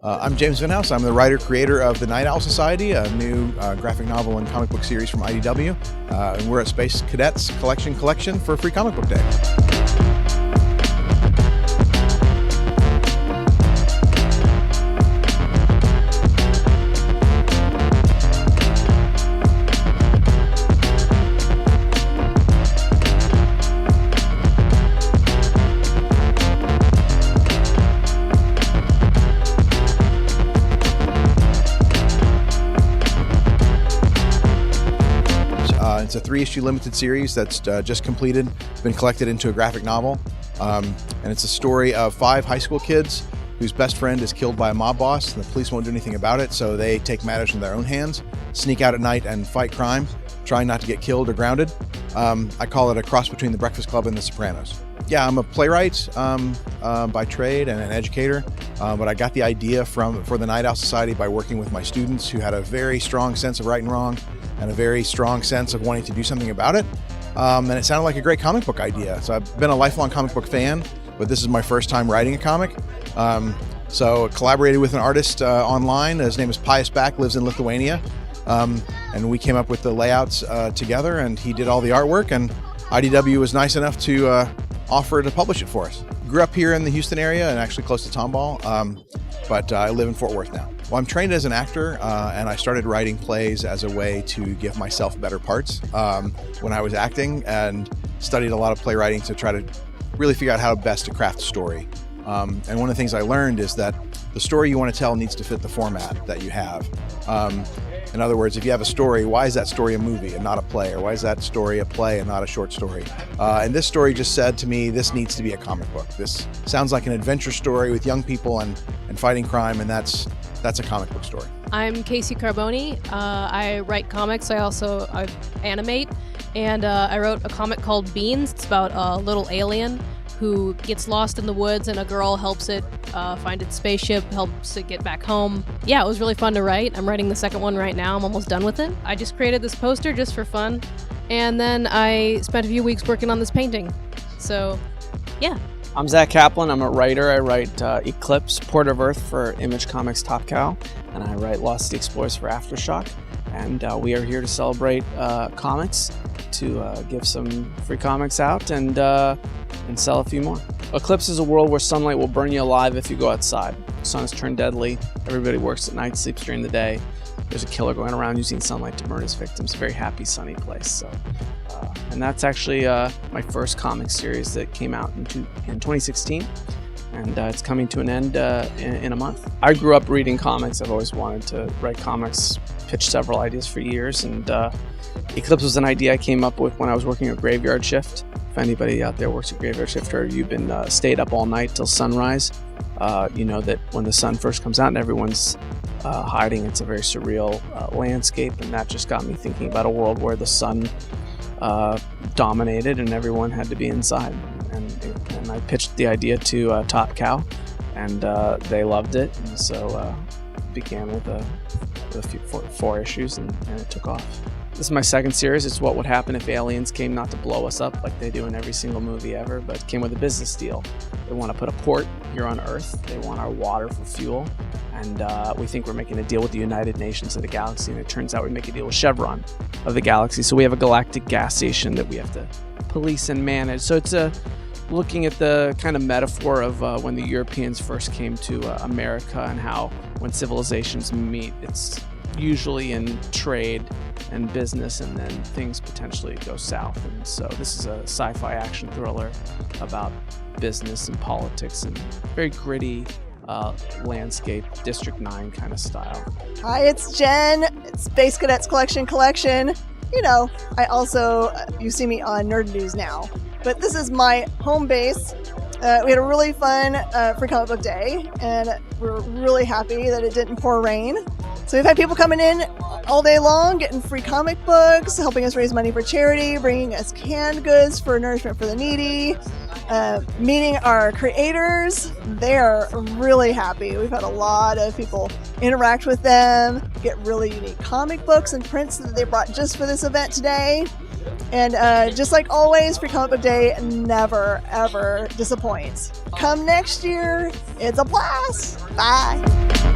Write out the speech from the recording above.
I'm James Venhaus. I'm the writer-creator of the Night Owl Society, a new graphic novel and comic book series from IDW. And we're at Space Cadets Collection for Free Comic Book Day. It's a 3-issue limited series that's just completed, been collected into a graphic novel. And it's a story of 5 high school kids whose best friend is killed by a mob boss, and the police won't do anything about it, so they take matters in their own hands, sneak out at night and fight crime, trying not to get killed or grounded. I call it a cross between The Breakfast Club and The Sopranos. Yeah, I'm a playwright by trade and an educator, but I got the idea for the Night Owl Society by working with my students who had a very strong sense of right and wrong and a very strong sense of wanting to do something about it. And it sounded like a great comic book idea. So I've been a lifelong comic book fan, but this is my first time writing a comic. So I collaborated with an artist online. His name is Pius Back, lives in Lithuania. And we came up with the layouts together, and he did all the artwork, and IDW was nice enough to offer to publish it for us. Grew up here in the Houston area and actually close to Tomball, but I live in Fort Worth now. Well, I'm trained as an actor, and I started writing plays as a way to give myself better parts when I was acting, and studied a lot of playwriting to try to really figure out how best to craft a story. And one of the things I learned is that the story you want to tell needs to fit the format that you have. In other words, if you have a story, why is that story a movie and not a play? Or why is that story a play and not a short story? And this story just said to me, this needs to be a comic book. This sounds like an adventure story with young people and fighting crime, and that's a comic book story. I'm Kasey Carboni. I write comics. I animate, and I wrote a comic called Beans. It's about a little alien who gets lost in the woods, and a girl helps it find its spaceship, helps it get back home. Yeah, it was really fun to write. I'm writing the second one right now. I'm almost done with it. I just created this poster just for fun, and then I spent a few weeks working on this painting. So, yeah. I'm Zack Kaplain. I'm a writer. I write Eclipse, Port of Earth for Image Comics Top Cow, and I write Lost City Explorers for Aftershock. And we are here to celebrate comics, to give some free comics out and sell a few more. Eclipse is a world where sunlight will burn you alive if you go outside. The sun has turned deadly. Everybody works at night, sleeps during the day. There's a killer going around using sunlight to burn his victims. A very happy, sunny place. So, and that's actually my first comic series that came out in 2016. And it's coming to an end in a month. I grew up reading comics. I've always wanted to write comics, pitched several ideas for years, and Eclipse was an idea I came up with when I was working a graveyard shift. If anybody out there works a graveyard shift, or you've been stayed up all night till sunrise, you know that when the sun first comes out and everyone's hiding, it's a very surreal landscape, and that just got me thinking about a world where the sun dominated and everyone had to be inside. And I pitched the idea to Top Cow, and they loved it, and so began with a few 4 issues, and it took off. This is my second series. It's what would happen if aliens came not to blow us up like they do in every single movie ever, but came with a business deal. They want to put a port here on Earth. They want our water for fuel, and we think we're making a deal with the United Nations of the galaxy, and it turns out we make a deal with Chevron of the galaxy. So we have a galactic gas station that we have to police and manage. So it's looking at the kind of metaphor of when the Europeans first came to America, and how when civilizations meet, it's usually in trade and business, and then things potentially go south. And so this is a sci-fi action thriller about business and politics, and very gritty landscape, District 9 kind of style. Hi, it's Jen. It's Space Cadets Collection. You know, I also, you see me on Nerd News now, but this is my home base. We had a really fun Free Comic Book Day, and we're really happy that it didn't pour rain. So we've had people coming in all day long, getting free comic books, helping us raise money for charity, bringing us canned goods for nourishment for the needy, meeting our creators. They're really happy. We've had a lot of people interact with them, get really unique comic books and prints that they brought just for this event today. And just like always, Free Comic Book Day never, ever disappoints. Come next year, it's a blast. Bye.